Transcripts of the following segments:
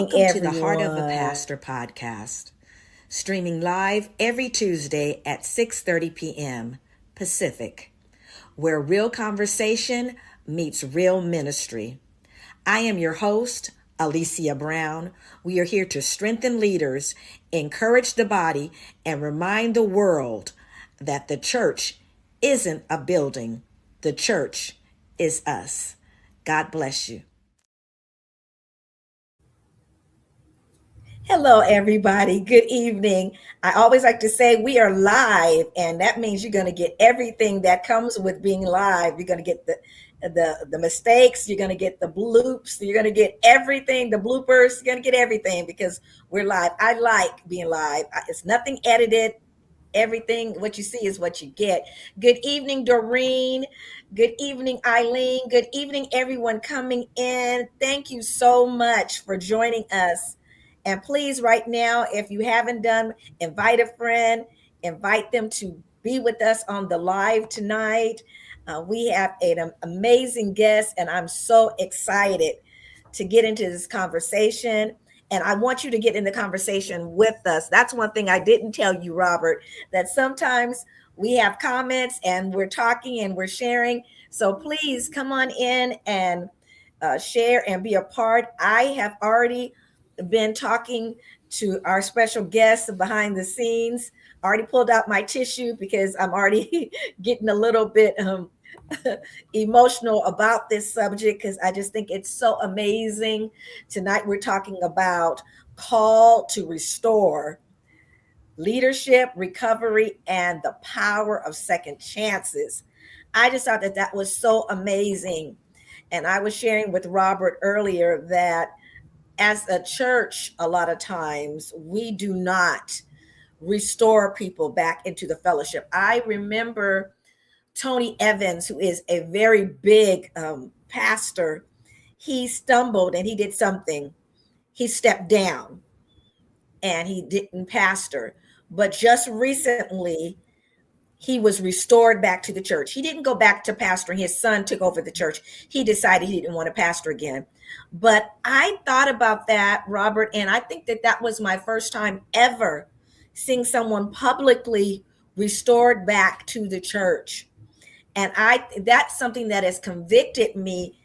evening, Welcome to the Heart of the everyone. Pastor podcast, streaming live every Tuesday at 6:30 p.m. Pacific, where real conversation meets real ministry. I am your host, Alesia Brown. We are here to strengthen leaders, encourage the body, and remind the world that the church isn't a building. The church is us. God bless you. Hello, everybody. Good evening. I always like to say we are live, and that means you're going to get everything that comes with being live. You're going to get the mistakes. You're going to get the bloops. You're going to get everything, the bloopers. You're going to get everything because we're live. I like being live. It's nothing edited. Everything, what you see is what you get. Good evening, Doreen. Good evening, Eileen. Good evening, everyone coming in. Thank you so much for joining us. And please, right now, if you haven't done, invite a friend, invite them to be with us on the live tonight. We have an amazing guest, and I'm so excited to get into this conversation. And I want you to get in the conversation with us. That's one thing I didn't tell you, Robert, that sometimes we have comments and we're talking and we're sharing. So please come on in and share and be a part. I have already been talking to our special guests behind the scenes. Already pulled out my tissue because I'm already getting a little bit emotional about this subject because I just think it's so amazing. Tonight we're talking about call to restore, leadership, recovery, and the power of second chances. I just thought that that was so amazing. And I was sharing with Robert earlier that as a church, a lot of times we do not restore people back into the fellowship. I remember Tony Evans, who is a very big pastor, he stumbled and he did something. He stepped down and he didn't pastor. But just recently, he was restored back to the church. He didn't go back to pastoring. His son took over the church. He decided he didn't want to pastor again. But I thought about that, Robert, and I think that that was my first time ever seeing someone publicly restored back to the church. And that's something that has convicted me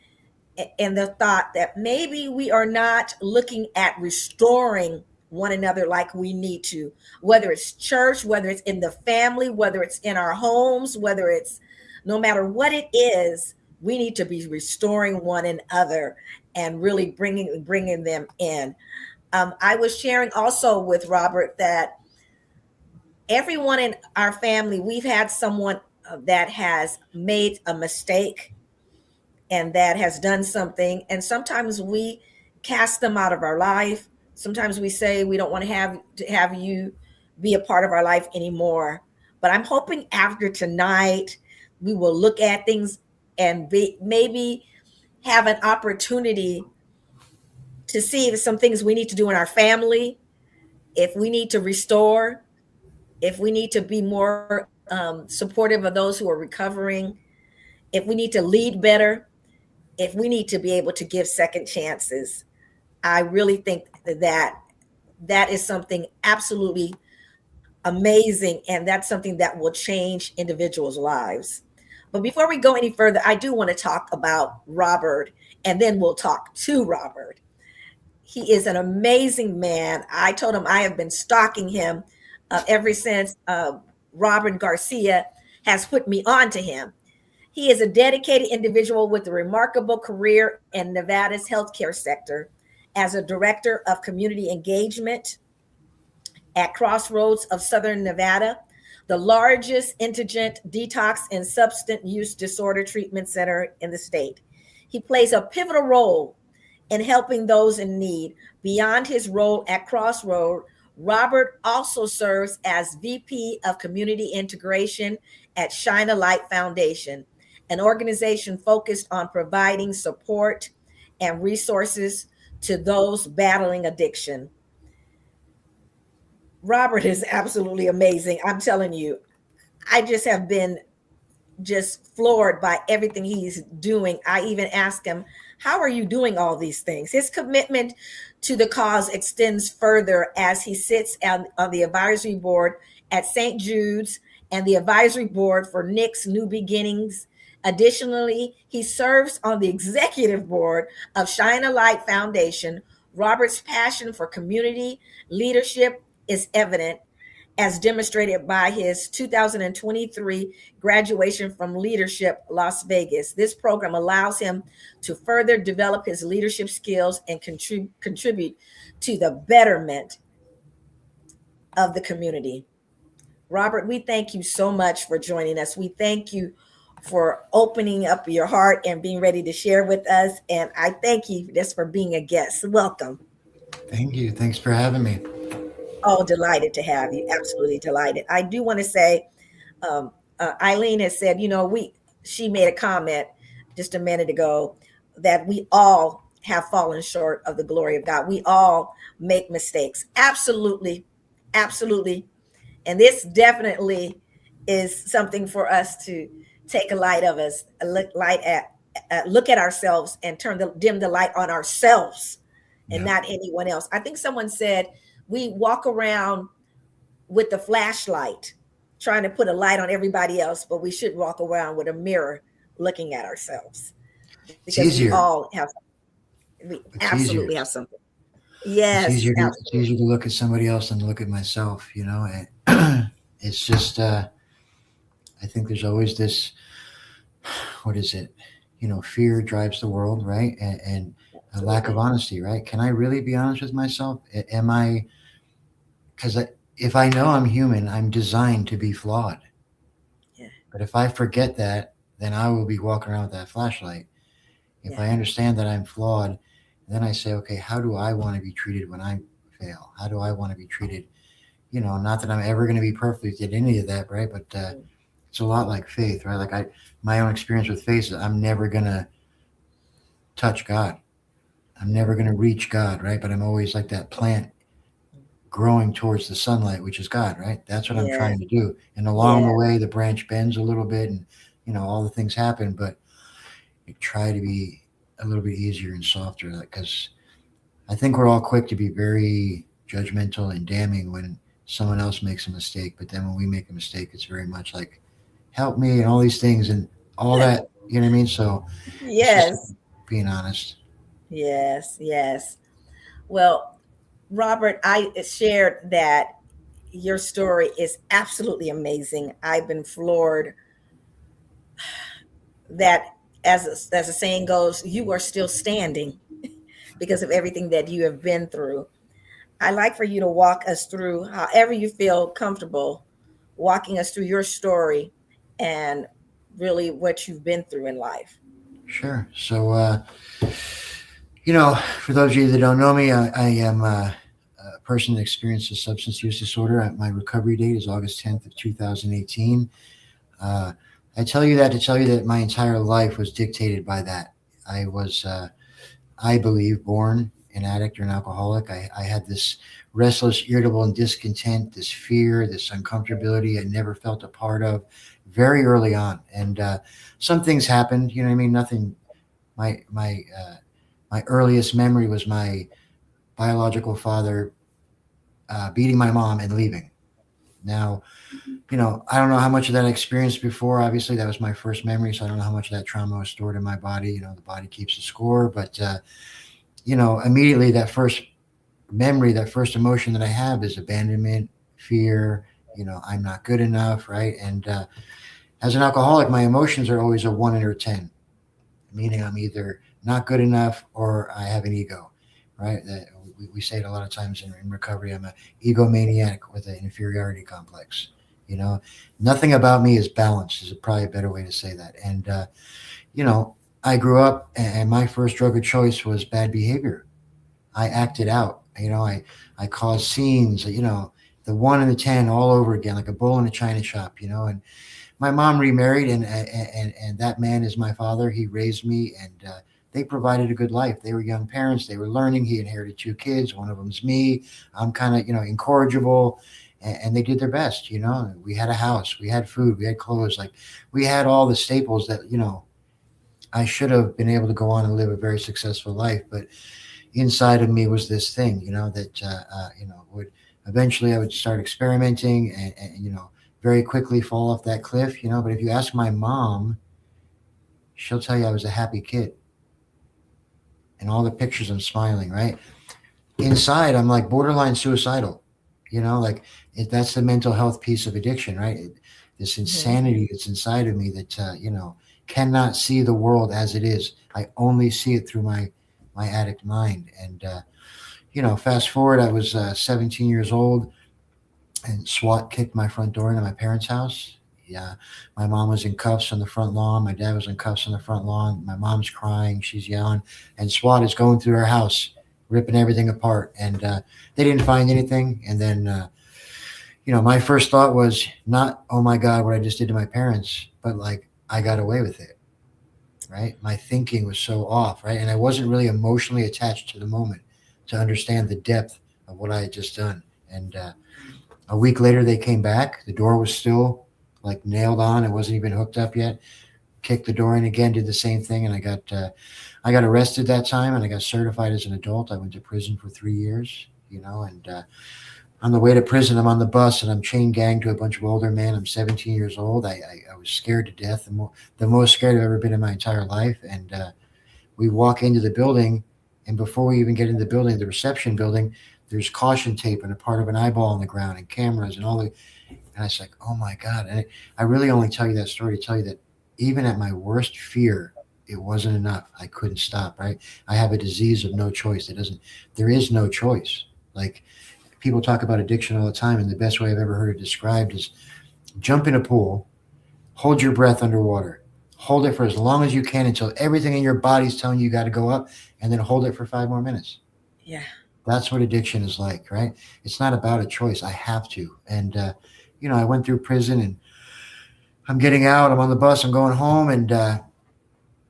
in the thought that maybe we are not looking at restoring one another like we need to, whether it's church, whether it's in the family, whether it's in our homes, whether it's no matter what it is, we need to be restoring one another and really bringing them in. I was sharing also with Robert that everyone in our family, we've had someone that has made a mistake and that has done something. And sometimes we cast them out of our life. Sometimes we say we don't want to have you be a part of our life anymore. But I'm hoping after tonight, we will look at things and maybe have an opportunity to see if some things we need to do in our family, if we need to restore, if we need to be more supportive of those who are recovering, if we need to lead better, if we need to be able to give second chances. I really think that that is something absolutely amazing, and that's something that will change individuals' lives. But before we go any further, I do want to talk about Robert, and then we'll talk to Robert. He is an amazing man. I told him I have been stalking him ever since Robin Garcia has put me on to him. He is a dedicated individual with a remarkable career in Nevada's healthcare sector as a director of community engagement at Crossroads of Southern Nevada, the largest indigent detox and substance use disorder treatment center in the state. He plays a pivotal role in helping those in need. Beyond his role at Crossroads, Robert also serves as VP of Community Integration at Shine a Light Foundation, an organization focused on providing support and resources to those battling addiction. Robert is absolutely amazing. I'm telling you, I just have been just floored by everything he's doing. I even asked him, how are you doing all these things? His commitment to the cause extends further as he sits on the advisory board at St. Jude's and the advisory board for Nick's New Beginnings. Additionally, he serves on the executive board of Shine a Light Foundation. Robert's passion for community leadership is evident, as demonstrated by his 2023 graduation from Leadership Las Vegas. This program allows him to further develop his leadership skills and contribute to the betterment of the community. Robert, we thank you so much for joining us. We thank you for opening up your heart and being ready to share with us. And I thank you just for being a guest. Welcome. Thank you. Thanks for having me. Oh, delighted to have you. Absolutely delighted. I do want to say, Eileen has said, she made a comment just a minute ago that we all have fallen short of the glory of God. We all make mistakes. Absolutely. Absolutely. And this definitely is something for us to take a light of us, look at ourselves and dim the light on ourselves and Yeah. not anyone else. I think someone said we walk around with the flashlight trying to put a light on everybody else, but we should walk around with a mirror looking at ourselves It's because easier. we It's easier. absolutely have something. Yes, It's absolutely. easier to look at somebody else than to look at myself, And it's just I think there's always this, what is it? Fear drives the world, right? And a lack of Absolutely. honesty, right? Can I really be honest with myself? Am I, because if I know I'm human, I'm designed to be flawed. Yeah, But if I forget that, then I will be walking around with that flashlight. If yeah, I understand that I'm flawed, then I say, okay, how do I want to be treated when I fail? How do I want to be treated? Not that I'm ever going to be perfect at any of that, right? But mm, it's a lot like faith, right? Like my own experience with faith is I'm never going to touch God. I'm never going to reach God, right? But I'm always like that plant mm. growing towards the sunlight, which is God, right? That's what I'm Yes, trying to do. And along the yes, way, the branch bends a little bit, and all the things happen, but you try to be a little bit easier and softer, because I think we're all quick to be very judgmental and damning when someone else makes a mistake. But then when we make a mistake, it's very much like, help me and all these things and all that. You know what I mean? So it's just yes, being honest. yes, yes. Well, Robert, I shared that your story is absolutely amazing. I've been floored that, as the saying goes, you are still standing because of everything that you have been through. I like for you to walk us through, however you feel comfortable, walking us through your story and really what you've been through in life. Sure. So, for those of you that don't know me, I am a person that experiences substance use disorder. My recovery date is August 10th of 2018. Uh, I tell you that to tell you that my entire life was dictated by that. I was, I believe, born an addict or an alcoholic. I had this restless, irritable, and discontent, this fear, this uncomfortability I never felt a part of very early on. And some things happened, you know what I mean? Nothing, my earliest memory was my biological father beating my mom and leaving. Now, I don't know how much of that I experienced before. Obviously, that was my first memory, so I don't know how much of that trauma was stored in my body. The body keeps the score. But, immediately that first memory, that first emotion that I have is abandonment, fear, I'm not good enough, right? And as an alcoholic, my emotions are always a 1 or 10, meaning I'm either not good enough or I have an ego, right? That we say it a lot of times in recovery. I'm an egomaniac with an inferiority complex. You know, Nothing about me is balanced. Is probably a better way to say that. And you know, I grew up, and my first drug of choice was bad behavior. I acted out. I caused scenes. The 1 and the 10 all over again, like a bull in a china shop. And my mom remarried, and that man is my father. He raised me, and they provided a good life. They were young parents. They were learning. He inherited 2 kids. One of them's me. I'm kind of incorrigible, and they did their best. We had a house, we had food, we had clothes, like we had all the staples that I should have been able to go on and live a very successful life. But inside of me was this thing, that would eventually I would start experimenting and very quickly fall off that cliff. But if you ask my mom, she'll tell you I was a happy kid. And all the pictures, I'm smiling, right? Inside, I'm like borderline suicidal. Like that's the mental health piece of addiction, right? This Mhm. insanity that's inside of me that cannot see the world as it is. I only see it through my addict mind. And fast forward, I was 17 years old, and SWAT kicked my front door into my parents' house. Yeah, my mom was in cuffs on the front lawn. My dad was in cuffs on the front lawn. My mom's crying. She's yelling, and SWAT is going through our house, ripping everything apart. And they didn't find anything. And then, my first thought was not, "Oh my God, what I just did to my parents," but like I got away with it. Right? My thinking was so off. Right? And I wasn't really emotionally attached to the moment to understand the depth of what I had just done. And a week later, they came back. The door was still like nailed on. It wasn't even hooked up yet. Kicked the door in again, did the same thing, and I got arrested that time, and I got certified as an adult. I went to prison for 3 years. And on the way to prison, I'm on the bus, and I'm chain ganged to a bunch of older men. I'm 17 years old. I was scared to death, the most scared I've ever been in my entire life. And we walk into the building, and before we even get into the building, the reception building, there's caution tape and a part of an eyeball on the ground and cameras and all the. And I was like, oh my God. And I really only tell you that story to tell you that even at my worst fear, it wasn't enough. I couldn't stop, right? I have a disease of no choice. There is no choice. Like people talk about addiction all the time, and the best way I've ever heard it described is jump in a pool, hold your breath underwater, hold it for as long as you can until everything in your body's telling you got to go up, and then hold it for 5 more minutes. Yeah. That's what addiction is like, right? It's not about a choice. I have to. And, I went through prison, and I'm getting out. I'm on the bus. I'm going home. And I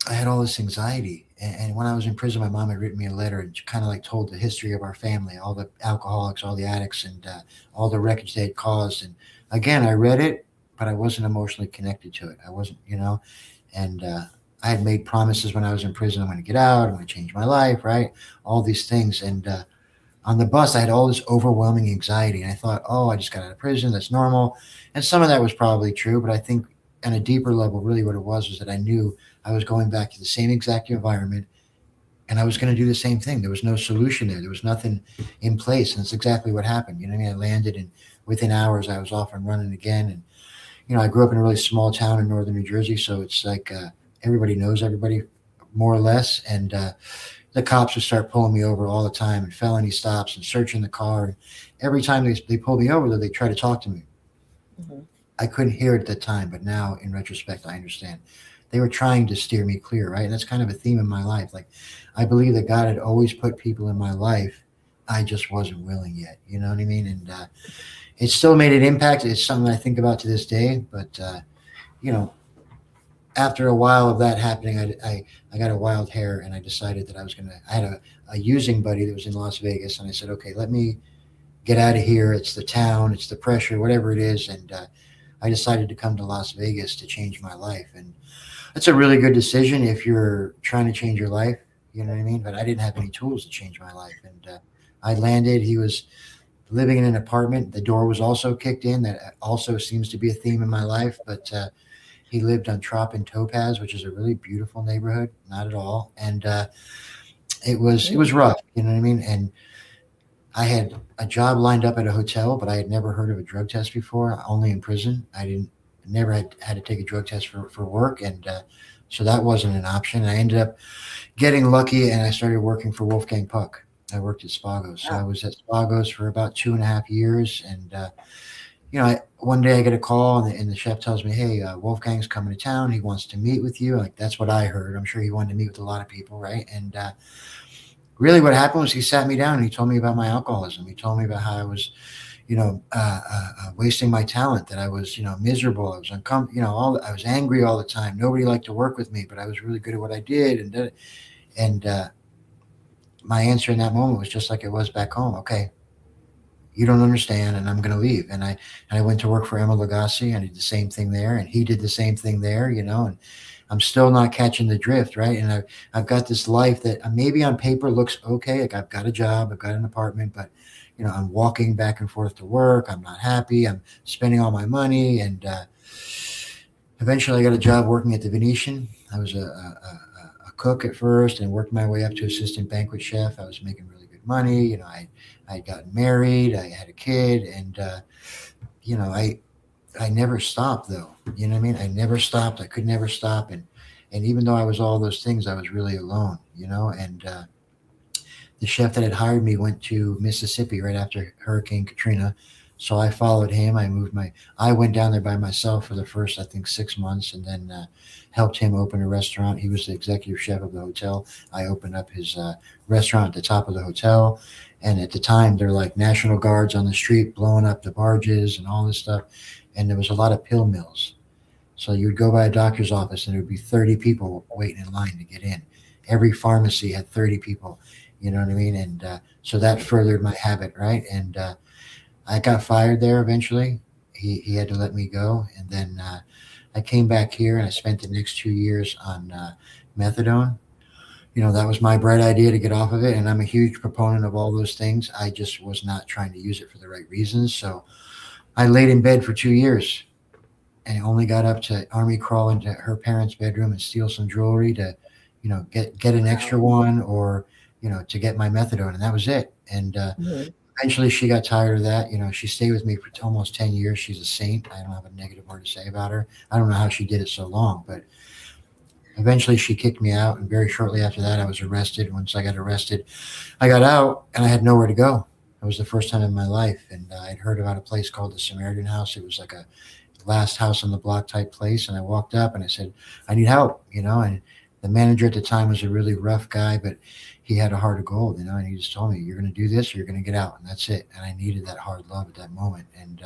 had all this anxiety. And when I was in prison, my mom had written me a letter and she kind of like told the history of our family, all the alcoholics, all the addicts, and all the wreckage they had caused. And again, I read it, but I wasn't emotionally connected to it. I wasn't, and I had made promises when I was in prison. I'm going to get out. I'm going to change my life, right? All these things. And on the bus, I had all this overwhelming anxiety. And I thought, oh, I just got out of prison. That's normal. And some of that was probably true. But I think on a deeper level, really what it was that I knew I was going back to the same exact environment and I was going to do the same thing. There was no solution there. There was nothing in place. And it's exactly what happened. You know what I mean? I landed and within hours I was off and running again. And, I grew up in a really small town in northern New Jersey. So it's like everybody knows everybody more or less. And the cops would start pulling me over all the time and felony stops and searching the car. And every time they pulled me over, though, they try to talk to me. Mhm. I couldn't hear it at the time, but now in retrospect, I understand. They were trying to steer me clear, right? And that's kind of a theme in my life. Like, I believe that God had always put people in my life. I just wasn't willing yet. You know what I mean? And it still made an impact. It's something I think about to this day. But, you know, after a while of that happening, I got a wild hair and I decided that I had a using buddy that was in Las Vegas. And I said, okay, let me get out of here. It's the town, it's the pressure, whatever it is. And I decided to come to Las Vegas to change my life. And that's a really good decision if you're trying to change your life. You know what I mean? But I didn't have any tools to change my life. And I landed. He was living in an apartment. The door was also kicked in. That also seems to be a theme in my life. But he lived on Trop and Topaz, which is a really beautiful neighborhood. Not at all. And it was Mm. rough. You know what I mean? And I had a job lined up at a hotel, but I had never heard of a drug test before. Only in prison. I didn't never had to take a drug test for work, and so that wasn't an option. And I ended up getting lucky, and I started working for Wolfgang Puck. I worked at Spagos, so I Wow. was at Spagos for about 2.5 years, and one day I get a call, and the chef tells me, "Hey, Wolfgang's coming to town. He wants to meet with you." Like that's what I heard. I'm sure he wanted to meet with a lot of people, right? And really, what happened was he sat me down and he told me about my alcoholism. He told me about how I was wasting my talent, that I was, miserable. I was uncomfortable, I was angry all the time. Nobody liked to work with me, but I was really good at what I did. And my answer in that moment was just like it was back home. Okay, you don't understand, and I'm going to leave. And I went to work for Emma Lagasse, and I did the same thing there, and he did the same thing there, and I'm still not catching the drift, right? And I've got this life that maybe on paper looks okay. Like I've got a job, I've got an apartment, but I'm walking back and forth to work. I'm not happy. I'm spending all my money, and eventually I got a job working at the Venetian. I was a cook at first, and worked my way up to assistant banquet chef. I was making really good money. I'd gotten married. I had a kid, and you know, I never stopped though. You know what I mean? I never stopped. I could never stop, and even though I was all those things, I was really alone. And the chef that had hired me went to Mississippi right after Hurricane Katrina. So I followed him. I went down there by myself for the first, I think, 6 months, and then helped him open a restaurant. He was the executive chef of the hotel. I opened up his restaurant at the top of the hotel. And at the time, there were like National Guards on the street blowing up the barges and all this stuff. And there was a lot of pill mills. So you would go by a doctor's office and there would be 30 people waiting in line to get in. Every pharmacy had 30 people, you know what I mean? And so that furthered my habit, right? And I got fired there eventually. He had to let me go. And then I came back here and I spent the next 2 years on methadone. That was my bright idea to get off of it. And I'm a huge proponent of all those things. I just was not trying to use it for the right reasons. So I laid in bed for 2 years and only got up to army crawl into her parents' bedroom and steal some jewelry to, get an extra Wow. one, or, to get my methadone. And that was it. And Mhm. eventually she got tired of that. She stayed with me for almost 10 years. She's a saint. I don't have a negative word to say about her. I don't know how she did it so long, but eventually she kicked me out. And very shortly after that, I was arrested. Once I got arrested, I got out and I had nowhere to go. It was the first time in my life. And I'd heard about a place called the Samaritan House. It was like a last house on the block type place. And I walked up and I said, I need help, and the manager at the time was a really rough guy, but he had a heart of gold, and he just told me, you're going to do this or you're going to get out. And that's it. And I needed that hard love at that moment. And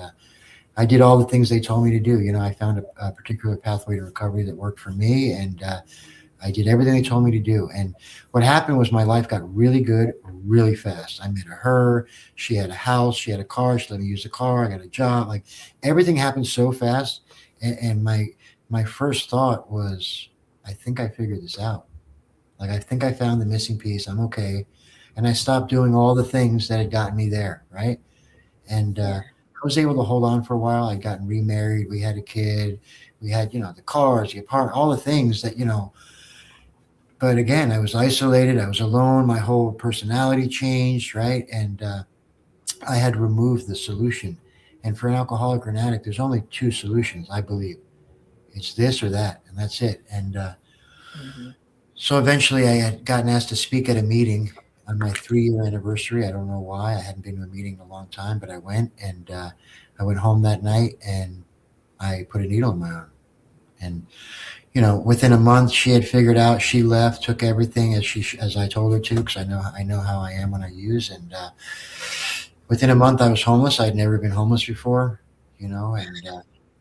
I did all the things they told me to do. I found a particular pathway to recovery that worked for me. And I did everything they told me to do. And what happened was my life got really good really fast. I met her. She had a house. She had a car. She let me use the car. I got a job. Like everything happened so fast. And my first thought was, I think I figured this out. Like I think I found the missing piece. I'm okay. And I stopped doing all the things that had gotten me there. Right. And Yeah. I was able to hold on for a while. I'd gotten remarried. We had a kid. We had, the cars, the apartment, all the things that, but again, I was isolated. I was alone. My whole personality changed, right? And I had removed the solution. And for an alcoholic or an addict, there's only two solutions, I believe. It's this or that, and that's it. And Mhm. so eventually, I had gotten asked to speak at a meeting on my 3-year anniversary. I don't know why. I hadn't been to a meeting in a long time, but I went, and I went home that night and I put a needle in my arm. And within a month, she had figured out. She left, took everything as I told her to, because I know how I am when I use. And within a month, I was homeless. I'd never been homeless before, and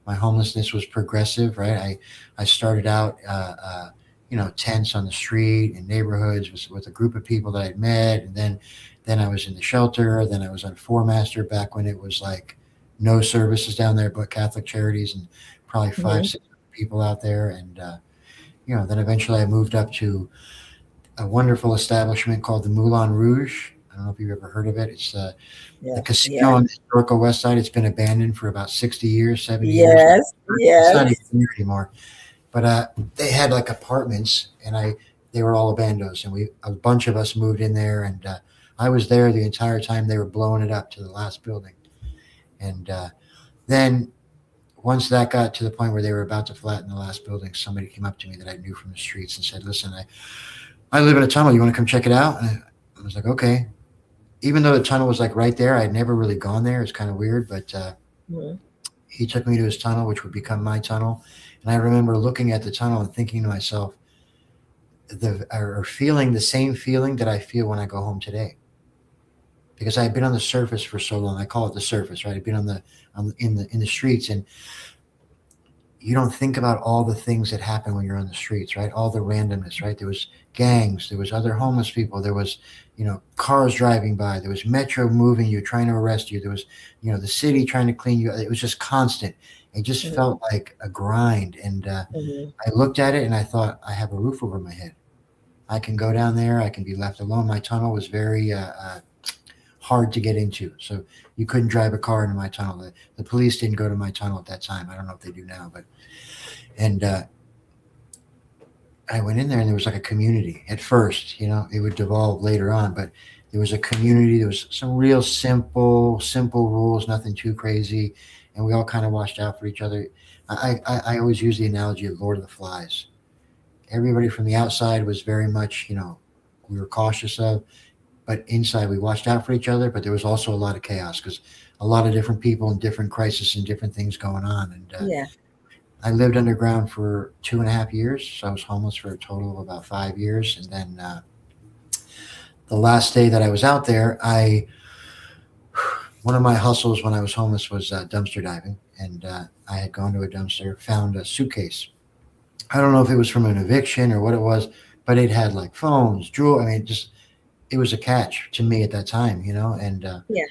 my homelessness was progressive. Right, I started out, tents on the street in neighborhoods with a group of people that I'd met, and then I was in the shelter. Then I was on Four Master back when it was like no services down there but Catholic Charities, and probably five, Mhm. 6 people out there. And then eventually I moved up to a wonderful establishment called the Moulin Rouge. I don't know if you've ever heard of it. It's the Yeah. casino Yeah. on the historical West Side. It's been abandoned for about 60 years, 70 years. Yes. It's not even Yes. here anymore. But they had like apartments, and they were all abandoned. And a bunch of us moved in there, and I was there the entire time they were blowing it up to the last building. And then once that got to the point where they were about to flatten the last building, somebody came up to me that I knew from the streets and said, "Listen, I live in a tunnel. You want to come check it out?" And I was like, "Okay." Even though the tunnel was like right there, I'd never really gone there. It's kind of weird, but Mhm. he took me to his tunnel, which would become my tunnel. And I remember looking at the tunnel and thinking to myself, or feeling the same feeling that I feel when I go home today, because I had been on the surface for so long. I call it the surface, right? I'd been in the streets, and you don't think about all the things that happen when you're on the streets, right? All the randomness, right? There was gangs, there was other homeless people, there was, cars driving by, there was metro moving you, trying to arrest you, there was, the city trying to clean you. It was just constant. It just Mhm. felt like a grind. And Mhm. I looked at it and I thought, I have a roof over my head. I can go down there. I can be left alone. My tunnel was very hard to get into, so you couldn't drive a car into my tunnel. The police didn't go to my tunnel at that time. I don't know if they do now, but and I went in there and there was like a community at first. It would devolve later on, but there was a community. There was some real simple rules, nothing too crazy, and we all kind of watched out for each other. I always use the analogy of Lord of the Flies. Everybody from the outside was very much, we were cautious of, but inside we watched out for each other. But there was also a lot of chaos because a lot of different people and different crises and different things going on. And Yeah. I lived underground for 2.5 years. So I was homeless for a total of about 5 years. And then the last day that I was out there, one of my hustles when I was homeless was dumpster diving. And I had gone to a dumpster, found a suitcase. I don't know if it was from an eviction or what it was, but it had like phones, jewelry. I mean, just it was a catch to me at that time. And Yeah.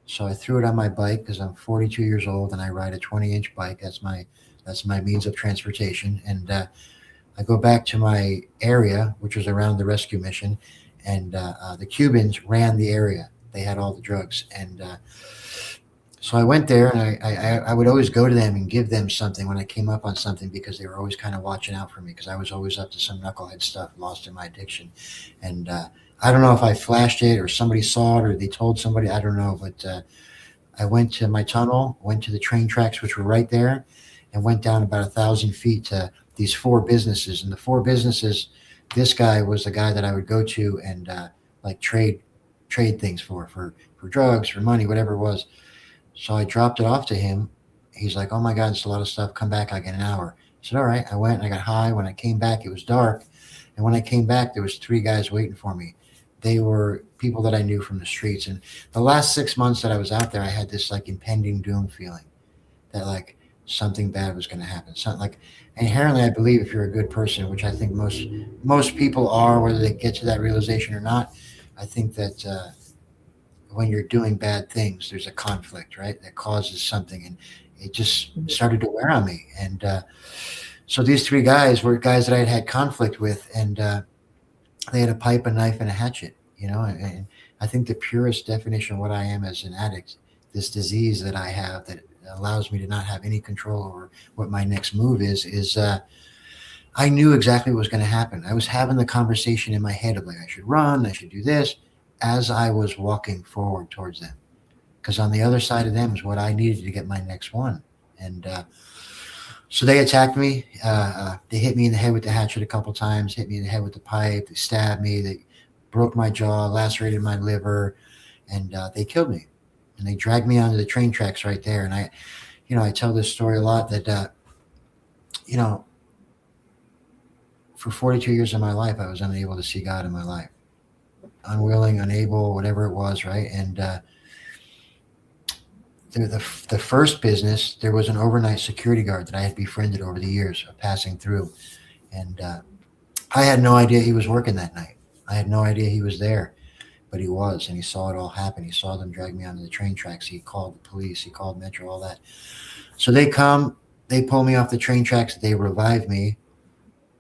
so I threw it on my bike because I'm 42 years old and I ride a 20-inch bike. That's my means of transportation. And I go back to my area, which was around the rescue mission, and the Cubans ran the area. They had all the drugs, and so I went there, and I would always go to them and give them something when I came up on something because they were always kind of watching out for me because I was always up to some knucklehead stuff, lost in my addiction, and I don't know if I flashed it or somebody saw it or they told somebody. I don't know, but I went to my tunnel, went to the train tracks which were right there, and went down about 1,000 feet to these four businesses. And the four businesses, this guy was the guy that I would go to and like trade things for drugs, for money, whatever it was. So I dropped it off to him. He's like, "Oh my God, it's a lot of stuff. Come back. I get an hour." I said, "All right." I went and I got high. When I came back, it was dark. And when I came back, there was three guys waiting for me. They were people that I knew from the streets. And the last 6 months that I was out there, I had this like impending doom feeling that like something bad was going to happen. Something like inherently, I believe if you're a good person, which I think most people are, whether they get to that realization or not, I think that when you're doing bad things, there's a conflict, right? That causes something, and it just Mhm. started to wear on me. And so these three guys were guys that I had had conflict with, and they had a pipe, a knife, and a hatchet. And I think the purest definition of what I am as an addict, this disease that I have that allows me to not have any control over what my next move is I knew exactly what was going to happen. I was having the conversation in my head of like I should run, I should do this, as I was walking forward towards them because on the other side of them is what I needed to get my next one. And so they attacked me. They hit me in the head with the hatchet a couple times, hit me in the head with the pipe. They stabbed me. They broke my jaw, lacerated my liver, and they killed me. And they dragged me onto the train tracks right there. And I tell this story a lot that, you know, for 42 years of my life, I was unable to see God in my life. Unwilling, unable, whatever it was, right? And the first business, there was an overnight security guard that I had befriended over the years of passing through. And I had no idea he was working that night. I had no idea he was there, but he was, and he saw it all happen. He saw them drag me onto the train tracks. He called the police. He called Metro, all that. So they come, they pull me off the train tracks. They revive me.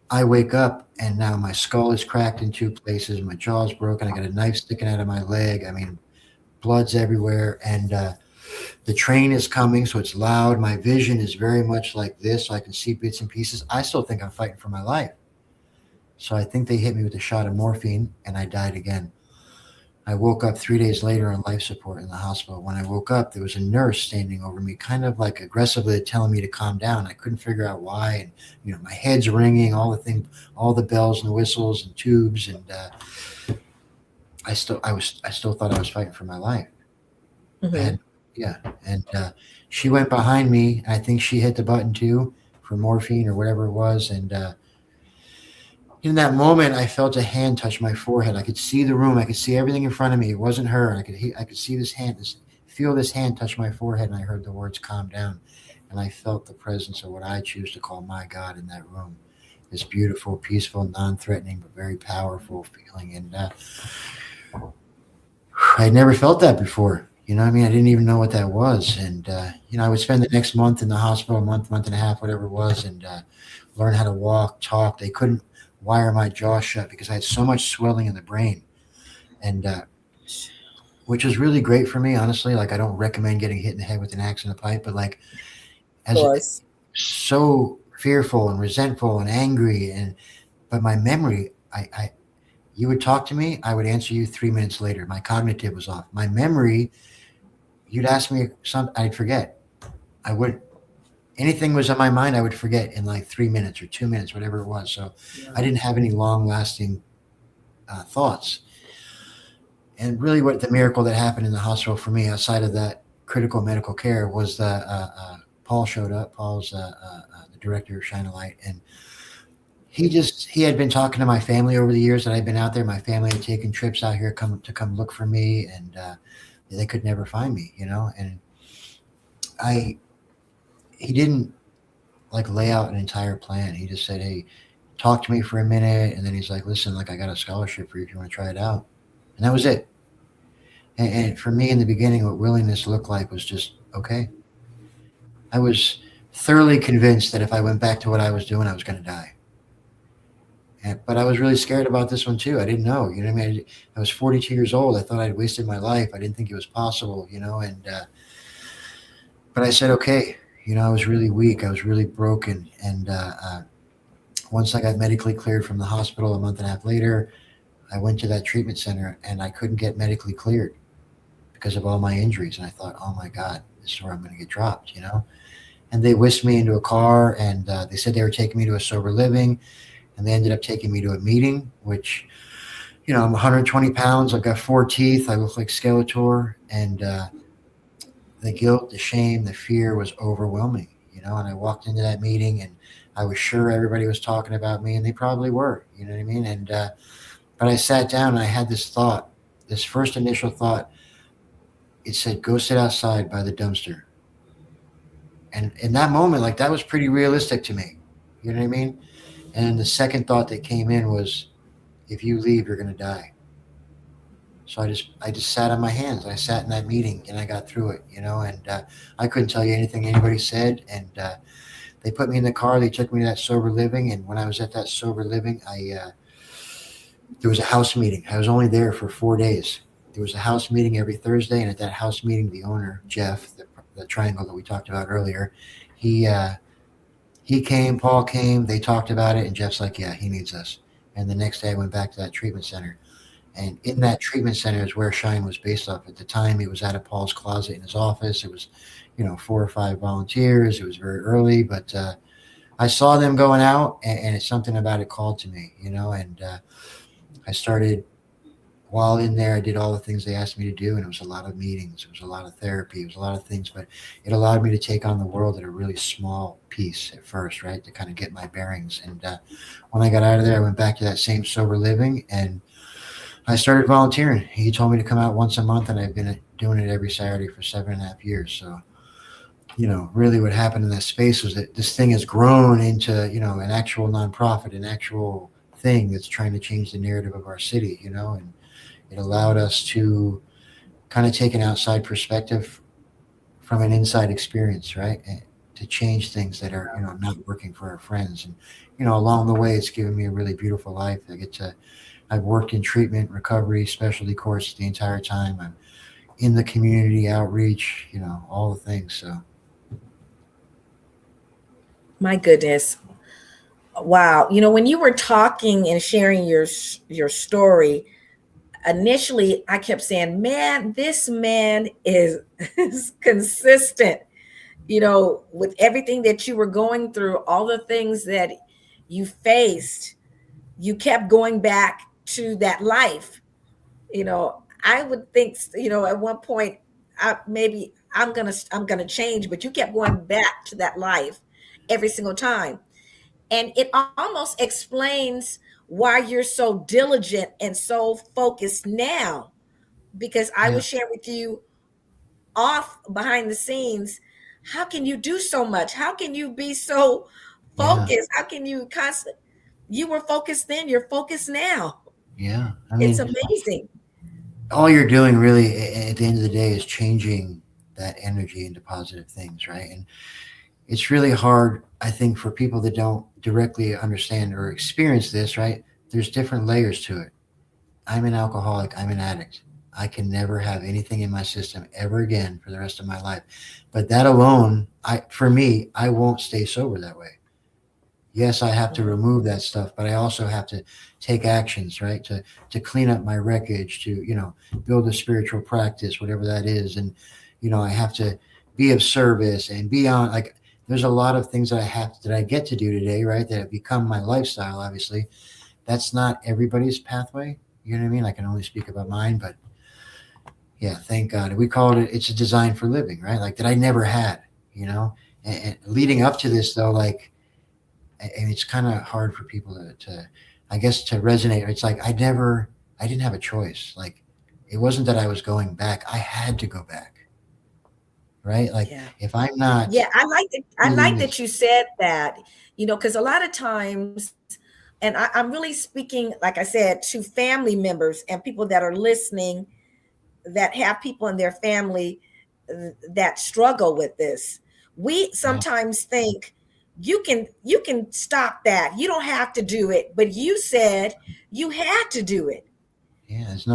I wake up, and now my skull is cracked in two places. My jaw's broken. I got a knife sticking out of my leg. I mean, blood's everywhere, and the train is coming, so it's loud. My vision is very much like this, so I can see bits and pieces. I still think I'm fighting for my life. So I think they hit me with a shot of morphine, and I died again. I woke up 3 days later on life support in the hospital. When I woke up, there was a nurse standing over me, kind of like aggressively telling me to calm down. I couldn't figure out why, and my head's ringing, all the things, all the bells and whistles and tubes, and I still thought I was fighting for my life. I Mhm. had, yeah, and she went behind me. I think she hit the button too for morphine or whatever it was, and in that moment, I felt a hand touch my forehead. I could see the room. I could see everything in front of me. It wasn't her. I could see this hand, this feel this hand touch my forehead, and I heard the words "calm down," and I felt the presence of what I choose to call my God in that room. This beautiful, peaceful, non-threatening, but very powerful feeling, and I'd never felt that before. You know, what I mean, I didn't even know what that was, and I would spend the next month in the hospital, a month, month and a half, whatever it was, and learn how to walk, talk. They couldn't wire my jaw shut because I had so much swelling in the brain, and which was really great for me, honestly. Like, I don't recommend getting hit in the head with an axe in a pipe, but like, Of as course. so fearful and resentful and angry, and but my memory, I you would talk to me, I would answer you 3 minutes later. My cognitive was off. My memory, you'd ask me something, I'd forget. I would Anything was on my mind, I would forget in like 3 minutes or 2 minutes, whatever it was. So I Wow. didn't have any long lasting thoughts. And really, what the miracle that happened in the hospital for me, outside of that critical medical care, was that Paul showed up. Paul's the director of Shine a Light, and he had been talking to my family over the years that I'd been out there. My family had taken trips out here come look for me, and they could never find me, And I he didn't like lay out an entire plan. He just said, "Hey, talk to me for a minute," and then he's like, "Listen, like I got a scholarship for you if you want to try it out," and that was it. And for me in the beginning, what willingness looked like was just okay. I was thoroughly convinced that if I went back to what I was doing, I was going to die. But I was really scared about this one too. I didn't know, you know what I mean? I was 42 years old. I thought I'd wasted my life. I didn't think it was possible, and but I said, okay. I was really weak. I was really broken. And once I got medically cleared from the hospital a month and a half later, I went to that treatment center and I couldn't get medically cleared because of all my injuries. And I thought, oh my God, this is where I'm going to get dropped. And they whisked me into a car and they said they were taking me to a sober living. And they ended up taking me to a meeting, which, I'm 120 pounds. I've got 4 teeth. I look like Skeletor. And the guilt, the shame, the fear was overwhelming. And I walked into that meeting and I was sure everybody was talking about me, and they probably were, you know what I mean? And, but I sat down and I had this thought, this first initial thought. It said, go sit outside by the dumpster. And in that moment, like, that was pretty realistic to me. You know what I mean? And the second thought that came in was, if you leave, you're going to die. So I just sat on my hands. I sat in that meeting and I got through it. And I couldn't tell you anything anybody said. And they put me in the car. They took me to that sober living. And when I was at that sober living, there was a house meeting. I was only there for 4 days. There was a house meeting every Thursday, and at that house meeting, the owner, Jeff, the triangle that we talked about earlier, he uh, he came. Paul came. They talked about it, and Jeff's like, "Yeah, he needs us." And the next day, I went back to that treatment center, and in that treatment center is where Shine was based off. At the time, it was out of Paul's closet in his office. It was, 4 or 5 volunteers. It was very early, but I saw them going out, and it's something about it called to me. And I started while in there. I did all the things they asked me to do, and it was a lot of meetings. It was a lot of therapy. It was a lot of things, but it allowed me to take on the world at a really small piece at first, right? To kind of get my bearings. And when I got out of there, I went back to that same sober living, and I started volunteering. He told me to come out once a month, and I've been doing it every Saturday for 7.5 years. So, really what happened in that space was that this thing has grown into, an actual nonprofit, an actual thing that's trying to change the narrative of our city. And it allowed us to kind of take an outside perspective from an inside experience, right? And to change things that are, not working for our friends. And, along the way, it's given me a really beautiful life. I've worked in treatment, recovery, specialty courses the entire time. I'm in the community outreach, all the things. So, My goodness. Wow. When you were talking and sharing your story, initially I kept saying, "Man, this man is, is consistent." With everything that you were going through, all the things that you faced, you kept going back to that life. I would think, at one point, maybe I'm gonna change, but you kept going back to that life every single time, and it almost explains why you're so diligent and so focused now. Because I yeah, would share with you, off behind the scenes, how can you do so much? How can you be so Yeah. focused? How can you constant? You were focused then, you're focused now. Yeah. I It's mean, amazing. all you're doing really at the end of the day is changing that energy into positive things, right? And it's really hard, I think, for people that don't directly understand or experience this, right? There's different layers to it. I'm an alcoholic, I'm an addict. I can never have anything in my system ever again for the rest of my life. But that alone, for me, I won't stay sober that way. Yes, I have to Mhm. remove that stuff, but I also have to take actions, right? To clean up my wreckage, to build a spiritual practice, whatever that is, and I have to be of service and be on like. There's a lot of things that I get to do today, right? That have become my lifestyle. Obviously, that's not everybody's pathway. You know what I mean? I can only speak about mine, but yeah, thank God. We called it. It's a design for living, right? Like that I never had. You know, and leading up to this though, like and it's kind of hard for people to I guess to resonate. It's like I didn't have a choice. Like it wasn't that I was going back, I had to go back, right? Like Yeah. if I'm not Yeah, I eating like this. that you said that, because a lot of times, and I'm really speaking, like I said, to family members and people that are listening that have people in their family that struggle with this. We Yeah, sometimes think you can stop that. You don't have to do it, but you said you had to do it. yeah, it's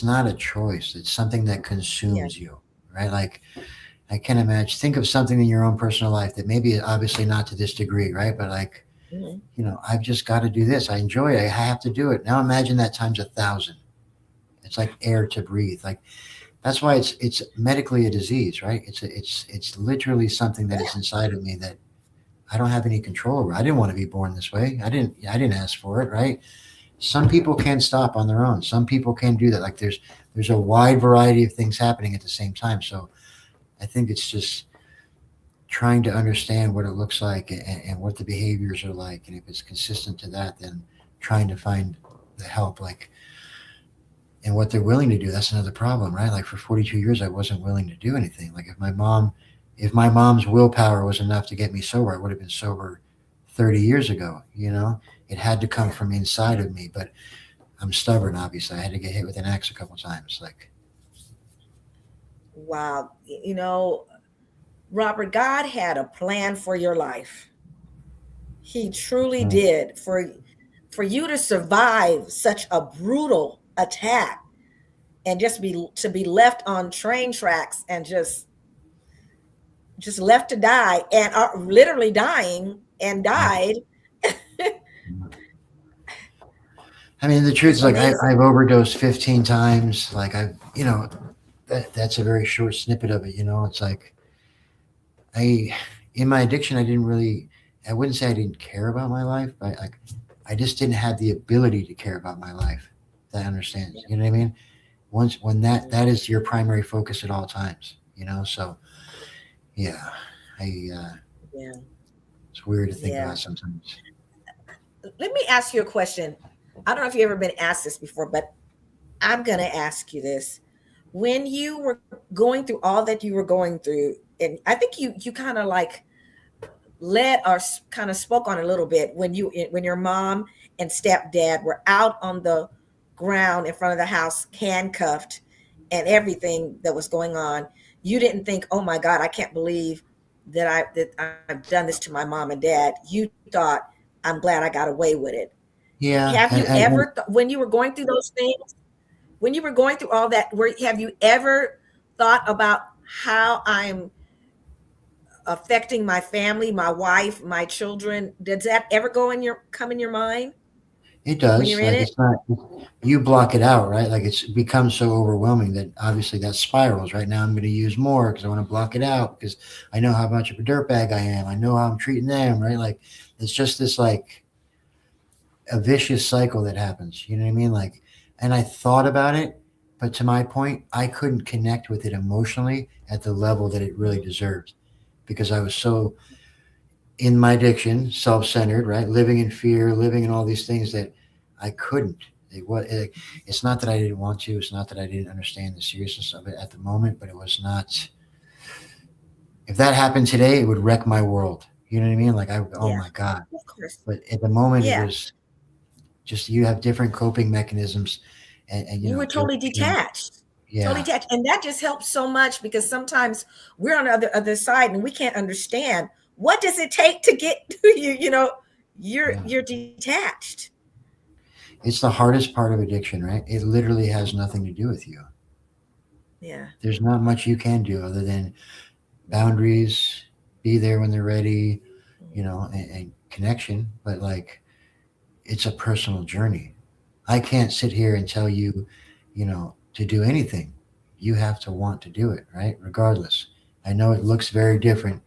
not a choice, it's something that Yeah. consumes you, right? Like I can imagine, think of something in your own personal life that maybe obviously not to this degree, right? But like, Mhm. I've just got to do this, I enjoy it, I have to do it. Now imagine that times 1,000. It's like air to breathe. Like that's why it's medically a disease, right? It's literally something that is inside of me that I don't have any control over. I didn't want to be born this way. I didn't ask for it, right? Some people can stop on their own. Some people can do that. Like there's a wide variety of things happening at the same time. So I think it's just trying to understand what it looks like and what the behaviors are like, and if it's consistent to that, then trying to find the help. Like and what they're willing to do. That's another problem, right? Like for 42 years, I wasn't willing to do anything. Like if my mom's willpower was enough to get me sober, I would have been sober 30 years ago. It had to come Yeah. from inside of me, but I'm stubborn. Obviously, I had to get hit with an axe a couple times. Like, Wow. Robert, God had a plan for your life. He truly mm, did. For you to survive such a brutal attack and just be left on train tracks and just left to die and are literally dying and yeah. died I mean, the truth is is, like, amazing. I've overdosed 15 times. Like, that's a very short snippet of it. It's like I in my addiction, I wouldn't say I didn't care about my life, but like I just didn't have the ability to care about my life. That understands, you know what I mean? Once when that is your primary focus at all times, so yeah, I Yeah. it's weird to think Yeah. about sometimes. Let me ask you a question. I don't know if you've ever been asked this before, but I'm going to ask you this. When you were going through all that you were going through, and I think you kind of like led or kind of spoke on a little bit when your mom and stepdad were out on the ground in front of the house handcuffed and everything that was going on. You didn't think, oh my God, I can't believe that I've done this to my mom and dad. You thought, I'm glad I got away with it. Yeah, Have you and ever when you were going through those things, when you were going through all that, have you ever thought about how I'm affecting my family, my wife, my children? Does that ever come in your mind it when does. you're in Like it? it's not you block it out, right? Like it's become so overwhelming that obviously that spirals. Right now, I'm going to use more because I want to block it out because I know how much of a dirtbag I am. I know how I'm treating them, right? Like it's just this like a vicious cycle that happens. You know what I mean? Like, and I thought about it, but to my point, I couldn't connect with it emotionally at the level that it really Mhm. deserved because I was so in my addiction, self centered, right? Living in fear, living in all these things that I couldn't. It's not that I didn't want to. It's not that I didn't understand the seriousness of it at the moment, but it was not. If that happened today, it would wreck my world. You know what I mean? Like oh Yeah, my god. of course. But at the moment, it Yeah, was just you have different coping mechanisms, and you were totally direction. detached, totally Yeah, detached, and that just helps so much because sometimes we're on the other side and we can't understand what does it take to get to you. You know, yeah. you're detached. It's the hardest part of addiction, right? It literally has nothing to do with you. Yeah. There's not much you can do other than boundaries, be there when they're ready, and connection. But like, it's a personal journey. I can't sit here and tell you, to do anything. You have to want to do it, right? Regardless. I know it looks very different,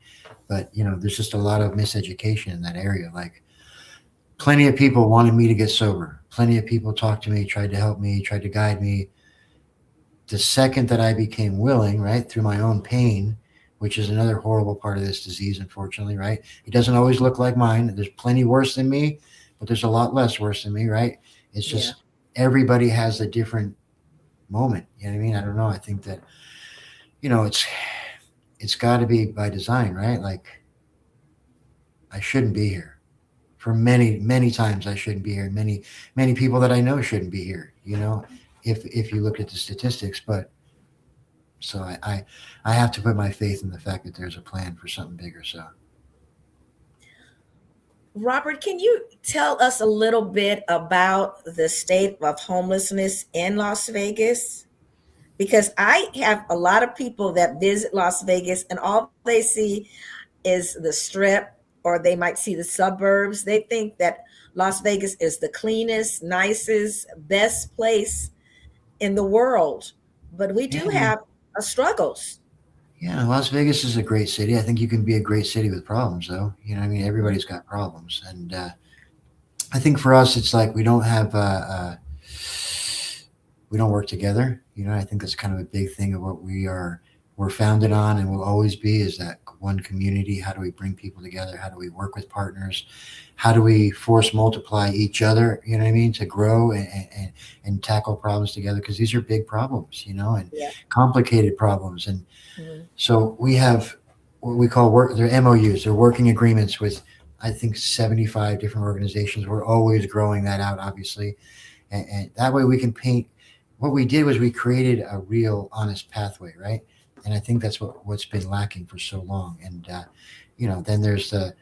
but there's just a lot of miseducation in that area. Like, plenty of people wanted me to get sober. Plenty of people talked to me, tried to help me, tried to guide me. The second that I became willing, right, through my own pain, which is another horrible part of this disease, unfortunately, right? It doesn't always look like mine. There's plenty worse than me, but there's a lot less worse than me, right? It's Yeah. just everybody has a different moment. You know what I mean? I don't know. I think that, it's got to be by design, right? Like, I shouldn't be here. For many, many times I shouldn't be here. Many, many people that I know shouldn't be here, if you look at the statistics. But so I have to put my faith in the fact that there's a plan for something bigger. So Robert, can you tell us a little bit about the state of homelessness in Las Vegas? Because I have a lot of people that visit Las Vegas and all they see is the strip or they might see the suburbs. They think that Las Vegas is the cleanest, nicest, best place in the world. But we yeah, do have struggles. yeah, Las Vegas is a great city. I think you can be a great city with problems, though. I mean, everybody's got problems, and I think for us, it's like we don't work together. I think that's kind of a big thing of what we're founded on and will always be is that one community. How do we bring people together? How do we work with partners? How do we force multiply each other? You know what I mean? To grow and tackle problems together because these are big problems, and Yeah. complicated problems. And Mhm. so we have what we call they're MOUs, they're working agreements with I think 75 different organizations. We're always growing that out, obviously, and that way we can paint. What we did was we created a real, honest pathway, right? And I think that's what's been lacking for so long. And then there's the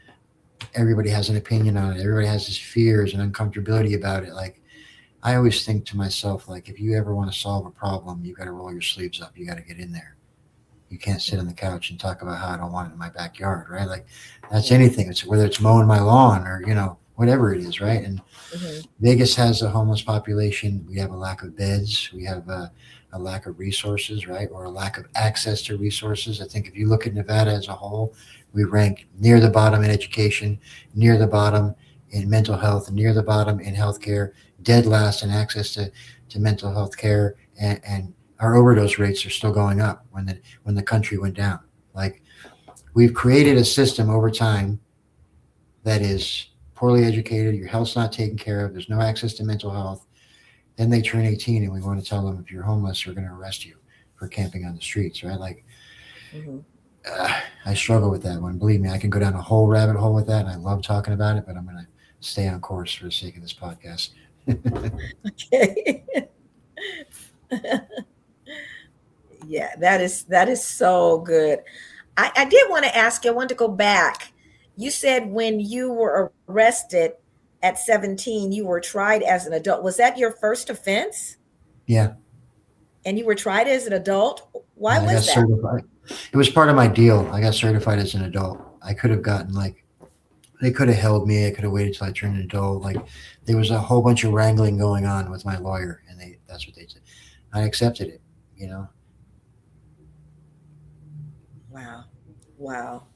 everybody has an opinion on it. Everybody has this fears and uncomfortability about it. Like I always think to myself, like if you ever want to solve a problem, you got to roll your sleeves up. You got to get in there. You can't sit on the couch and talk about how I don't want it in my backyard, right? Like that's Yeah. anything. It's whether it's mowing my lawn or whatever it is, right? And Mhm. Vegas has a homeless population. We have a lack of beds. We have a lack of resources, right? Or a lack of access to resources. I think if you look at Nevada as a whole, we rank near the bottom in education, near the bottom in mental health, near the bottom in healthcare, dead last in access to mental health care, and our overdose rates are still going up when the country went down. Like we've created a system over time that is poorly educated, your health's not taken care of, there's no access to mental health. Then they turn 18 and we want to tell them if you're homeless, we're going to arrest you for camping on the streets, right? Like, Mhm. uh, I struggle with that one. Believe me, I can go down a whole rabbit hole with that and I love talking about it, but I'm going to stay on course for the sake of this podcast. Okay. Yeah, that is so good. I did want to ask you, I want to go back. You said when you were arrested at 17, you were tried as an adult. Was that your first offense? Yeah. And you were tried as an adult? Why Yeah, I got was that? certified. It was part of my deal. I got certified as an adult. I could have gotten like they could have held me. I could have waited till I turned an adult. Like there was a whole bunch of wrangling going on with my lawyer, and that's what they said. I accepted it. You know, Wow. Wow.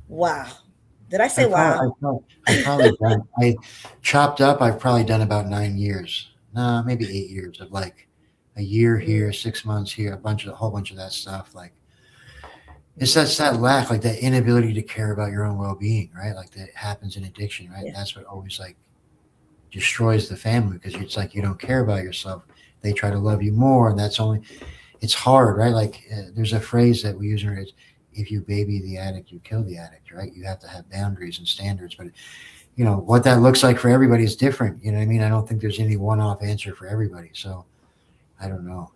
Wow. Did I I say probably wow? I probably done I chopped up. I've probably done about 9 years. Nah, maybe 8 years of like a year Mm, here, 6 months here, a whole bunch of that stuff. Like it's mm, that lack, like that inability to care about your own well being, right? Like that happens in addiction, right? yeah. That's what always like destroys the family because it's like you don't care about yourself. They try to love you more, and that's only it's hard, right? Like there's a phrase that we use in it: if you baby the addict, you kill the addict, right? You have to have boundaries and standards, but what that looks like for everybody is different. You know what I mean? I don't think there's any one-off answer for everybody. So I don't know.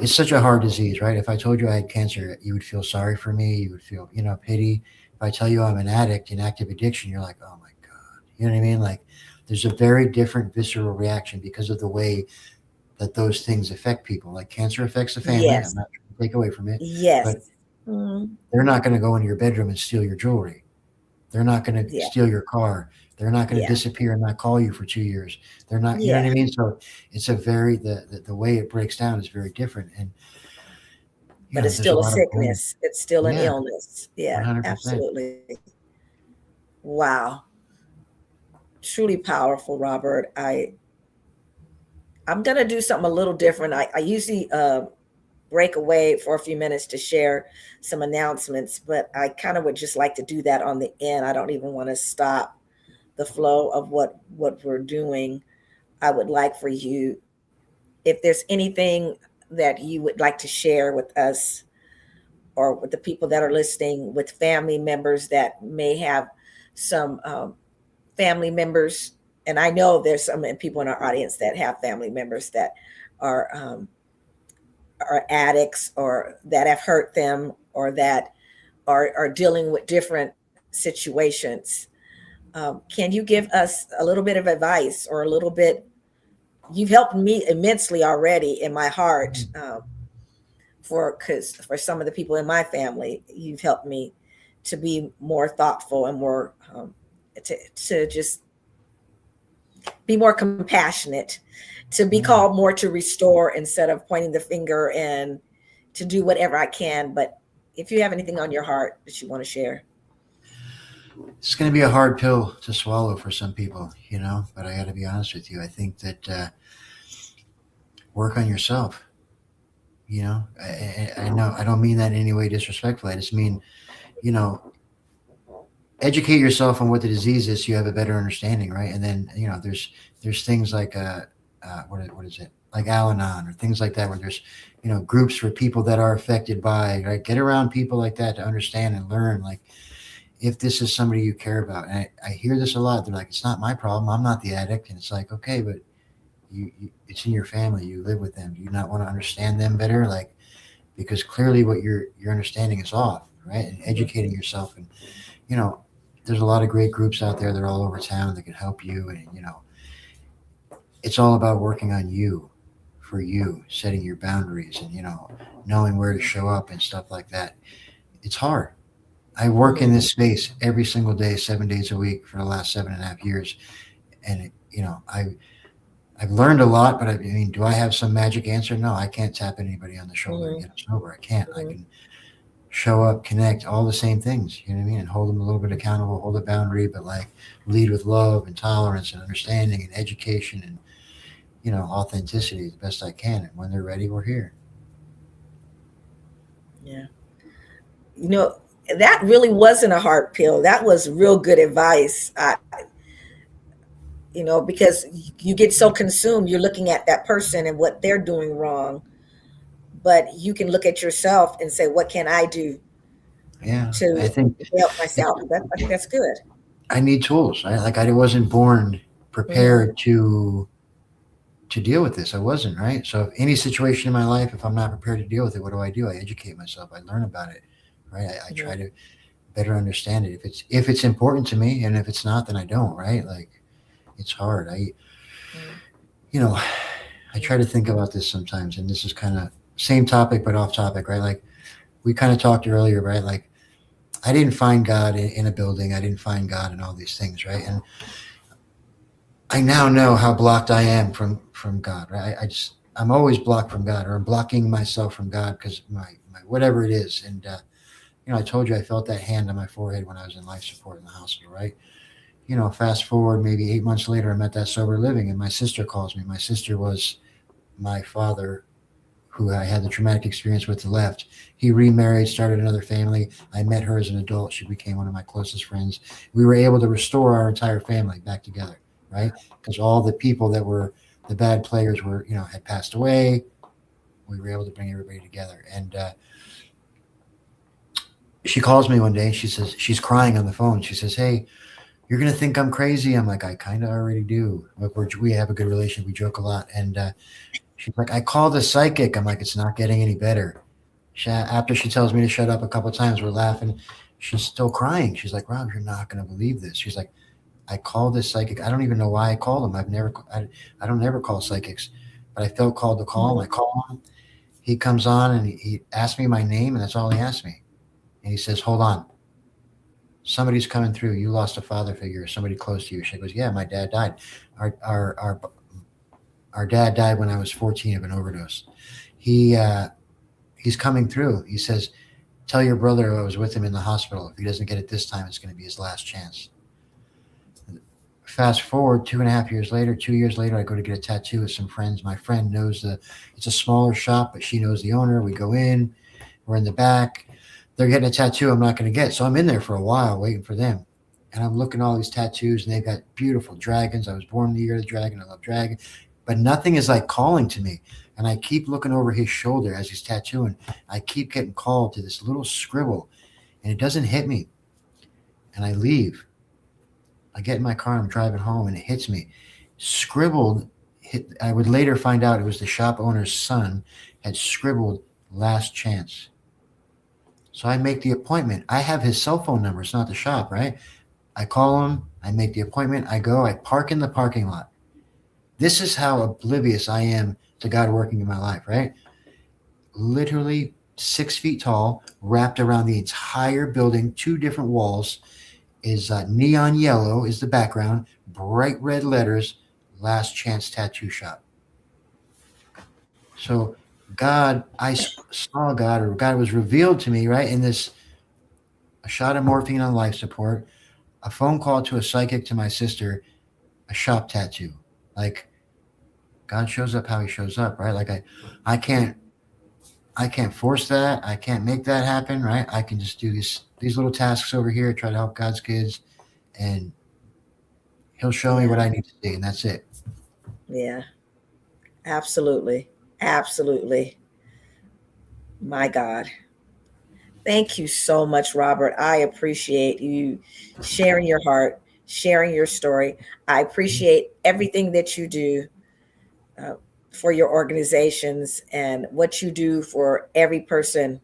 It's such a hard disease, right? If I told you I had cancer, you would feel sorry for me. You would feel, pity. If I tell you I'm an addict in active addiction, you're like, oh my God. You know what I mean? Like there's a very different visceral reaction because of the way that those things affect people. Like cancer affects the family. I'm Yes. not trying to take away from it, Yes. but Mhm. they're not going to go into your bedroom and steal your jewelry. They're not going to Yeah. steal your car. They're not going to Yeah. disappear and not call you for 2 years. They're not, you know what Yeah. I mean? So it's a very, the way it breaks down is very different. And, But it's there's a still a lot of blame. sickness. It's still an Yeah, illness. Yeah, 100%. absolutely. Wow. Truly powerful, Robert. I'm gonna do something a little different. I usually break away for a few minutes to share some announcements, but I kind of would just like to do that on the end. I don't even want to stop the flow of what we're doing. I would like for you, if there's anything that you would like to share with us or with the people that are listening, with family members that may have some family members, and I know there's some people in our audience that have family members that are addicts or that have hurt them or that are dealing with different situations. Can you give us a little bit of advice or a little bit? You've helped me immensely already in my heart, for some of the people in my family. You've helped me to be more thoughtful and more to just be more compassionate, to be Yeah. called more to restore instead of pointing the finger, and to do whatever I can. But if you have anything on your heart that you want to share. It's going to be a hard pill to swallow for some people, but I got to be honest with you. I think that work on yourself. I know I don't mean that in any way disrespectfully. I just mean, you know, educate yourself on what the disease is so you have a better understanding, right? And then there's things like what is it, like Al-Anon or things like that, where there's groups for people that are affected by, right? Get around people like that to understand and learn, like, if this is somebody you care about. And I hear this a lot. They're like, it's not my problem, I'm not the addict. And it's like, okay, but it's in your family, you live with them, do you not want to understand them better? Like, because clearly what your understanding is off, right? And educating yourself. And you know there's a lot of great groups out there, they're all over town, that can help you. And it's all about working on you, for you, setting your boundaries, and knowing where to show up and stuff like that. It's hard. I work in Mm-hmm. this space every single day, 7 days a week for the last 7.5 years. And I've learned a lot. But I mean, do I have some magic answer? No, I can't tap anybody on the shoulder and Mm-hmm. get them sober. I can't. I Mm-hmm. can show up, connect, all the same things. You know what I mean? And hold them a little bit accountable, hold a boundary, but like lead with love and tolerance and understanding and education and authenticity the best I can. And when they're ready, we're here. Yeah. You know, that really wasn't a hard pill. That was real good advice. Because you get so consumed, you're looking at that person and what they're doing wrong, but you can look at yourself and say, what can I do Yeah, I to think help it's, myself? I think that's good. I need tools. Like I wasn't born Mm-hmm. prepared to deal with this. I wasn't, right. So if any situation in my life, if I'm not prepared to deal with it, what do? I educate myself. I learn about it, right. I try Mm-hmm. to better understand it. If it's important to me, and if it's not, then I don't. Right. Like it's hard. You know I try to think about this sometimes, and this is kind of same topic but off topic, right? Like we kind of talked earlier, right? Like I didn't find God in a building. I didn't find God in all these things, right? And I now know how blocked I am from God, right? I'm always blocked from God, or I'm blocking myself from God because my whatever it is. And I told you I felt that hand on my forehead when I was in life support in the hospital, right? Fast forward maybe 8 months later, I'm at that sober living, and my sister calls me. My sister was my father, who I had the traumatic experience with, left. He remarried, started another family. I met her as an adult. She became one of my closest friends. We were able to restore our entire family back together, right? Because all the people that were the bad players were, had passed away. We were able to bring everybody together. And she calls me one day. She says, she's crying on the phone. She says, "Hey, you're going to think I'm crazy." I'm like, "I kind of already do. Look, we have a good relationship. We joke a lot." And she's like, "I called a psychic." I'm like, "It's not getting any better." After she tells me to shut up a couple of times, we're laughing. She's still crying. She's like, "Rob, you're not going to believe this." She's like, "I called this psychic. I don't even know why I called him. I don't ever call psychics, but I felt called to call him. I Mhm. call him. He comes on and he asked me my name, and that's all he asked me. And he says, 'Hold on, somebody's coming through. You lost a father figure, somebody close to you.'" She goes, "Yeah, my dad died. Our our our, our dad died when I was 14 of an overdose. He he's coming through." He says, "Tell your brother I was with him in the hospital. If he doesn't get it this time, it's going to be his last chance." Fast forward 2.5 years later, 2 years later, I go to get a tattoo with some friends. My friend knows it's a smaller shop, but she knows the owner. We go in, we're in the back. They're getting a tattoo I'm not going to get. So I'm in there for a while waiting for them. And I'm looking at all these tattoos, and they've got beautiful dragons. I was born in the year of the dragon. I love dragon. But nothing is like calling to me. And I keep looking over his shoulder as he's tattooing. I keep getting called to this little scribble, and it doesn't hit me. And I leave. I get in my car, I'm driving home, and it hits me. Scribbled, I would later find out it was the shop owner's son had scribbled "last chance." So I make the appointment. I have his cell phone number. It's not the shop, right? I call him. I make the appointment. I go. I park in the parking lot. This is how oblivious I am to God working in my life, right? Literally 6 feet tall, wrapped around the entire building, two different walls, is neon yellow is the background, bright red letters, "Last Chance Tattoo Shop." So God, saw God, or God was revealed to me, right, in this, a shot of morphine on life support, a phone call to a psychic to my sister, a shop tattoo. Like, God shows up how He shows up, right? Like I can't, I can't force that. I can't make that happen, right? I can just do these little tasks over here, try to help God's kids, and He'll show me Yeah. what I need to see, and that's it. Yeah. Absolutely. Absolutely. My God. Thank you so much, Robert. I appreciate you sharing your heart, sharing your story. I appreciate everything that you do uh, for your organizations and what you do for every person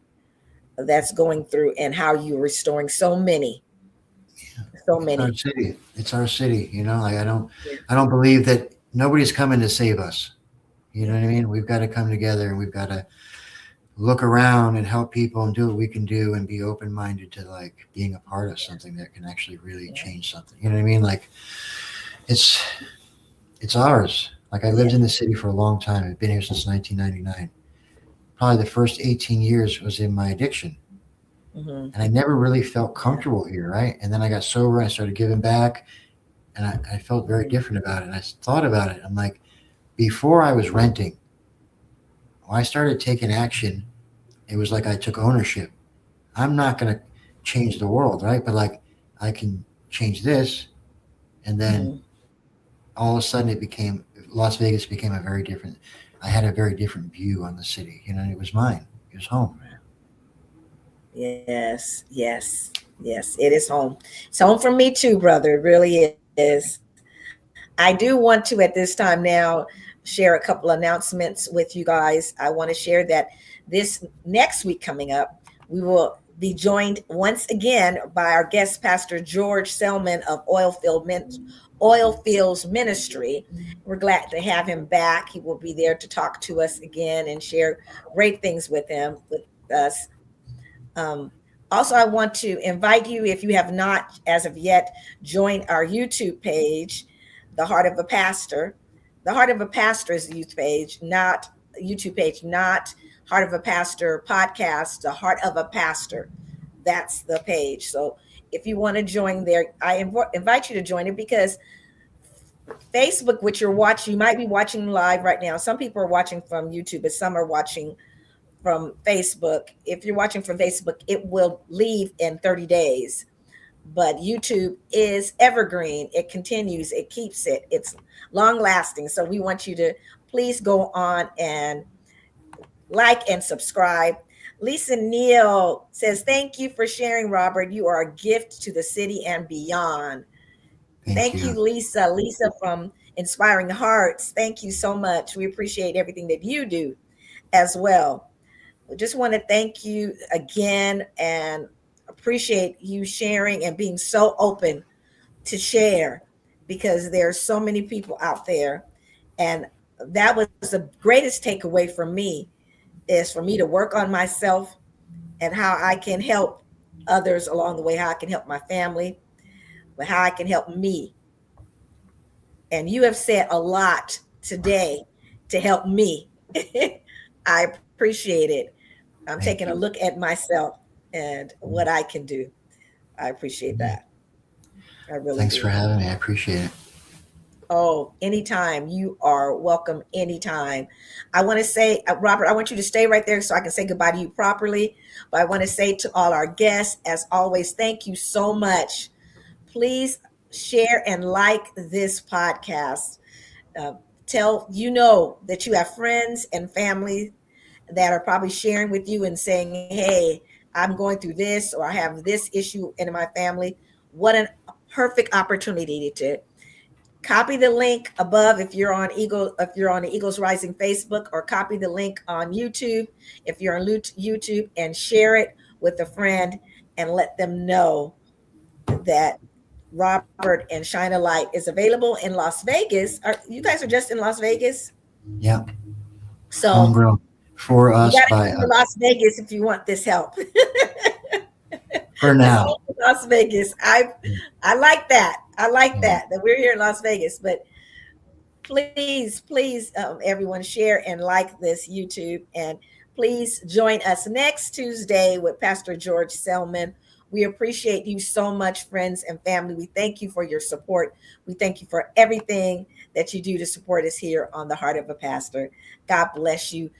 that's going through, and how you're restoring so many, so It's our many. city. It's our city. Like Yeah. I don't believe that nobody's coming to save us. You know Yeah. what I mean? We've got to come together, and we've got to look around and help people and do what we can do, and be open minded to like being a part of something that can actually really Yeah. change something. You know what I mean? Like it's it's ours. Like I lived Yeah. in the city for a long time. I've been here since 1999. Probably the first 18 years was in my addiction. Hmm. And I never really felt Yeah. comfortable here, right? And then I got sober, and I started giving back, and I felt very Hmm. different about it. And I thought about it. I'm like, before I was renting, when I started taking action, it was like I took ownership. I'm not going to change the world, right? But like, I can change this. And then Hmm. all of a sudden, Las Vegas became a very different, I had a very different view on the city. It was mine, it was home. Yes, yes, yes. It is home. It's home for me too, brother. It really is. I do want to, at this time now, share a couple announcements with you guys. I want to share that this next week coming up, we will be joined once again by our guest pastor George Selman of Oil Fields Ministry. We're glad to have him back. He will be there to talk to us again and share great things with us. Um, Also, I want to invite you, if you have not as of yet joined our YouTube page, The Heart of a Pastor. The Heart of a Pastor is the youth page, not YouTube page, not Heart of a Pastor podcast, The Heart of a Pastor. That's the page. So if you want to join there, I invite you to join it, because Facebook, which you're watching, you might be watching live right now. Some people are watching from YouTube, but some are watching from Facebook. If you're watching from Facebook, it will leave in 30 days. but YouTube is evergreen. It continues, it keeps it, it's long lasting. So we want you to please go on and like and subscribe. Lisa Neal says, "Thank you for sharing, Robert. You are a gift to the city and beyond." Thank Thank you. you, Lisa. Lisa from Inspiring Hearts. Thank you so much. We appreciate everything that you do as well. We just want to thank you again and appreciate you sharing and being so open to share, because there's so many people out there. And that was the greatest takeaway for me, is for me to work on myself and how I can help others along the way, how I can help my family, but how I can help me. And you have said a lot today to help me. I appreciate it. I'm taking a Thank you. look at myself and what I can do. I appreciate Yeah. that. I really Thanks for do. having me. I appreciate it. Oh, anytime. You are welcome anytime. I want to say, Robert, I want you to stay right there so I can say goodbye to you properly. But I want to say to all our guests, as always, thank you so much. Please share and like this podcast. Uh, tell that you have friends and family that are probably sharing with you and saying, "Hey, I'm going through this, or I have this issue in my family." What a perfect opportunity to copy the link above if you're on the Eagles Rising Facebook, or copy the link on YouTube if you're on YouTube, and share it with a friend and let them know that Robert and Shine a Light is available in Las Vegas. Are you guys are just in Las Vegas? Yeah. So Homegrown for you us got to by come to us. Las Vegas if you want this help. For Let's now. go to Las Vegas. I like that. I like Yeah. that we're here in Las Vegas. But please, everyone, share and like this YouTube, and please join us next Tuesday with Pastor George Selman. We appreciate you so much, friends and family. We thank you for your support. We thank you for everything that you do to support us here on The Heart of a Pastor. God bless you.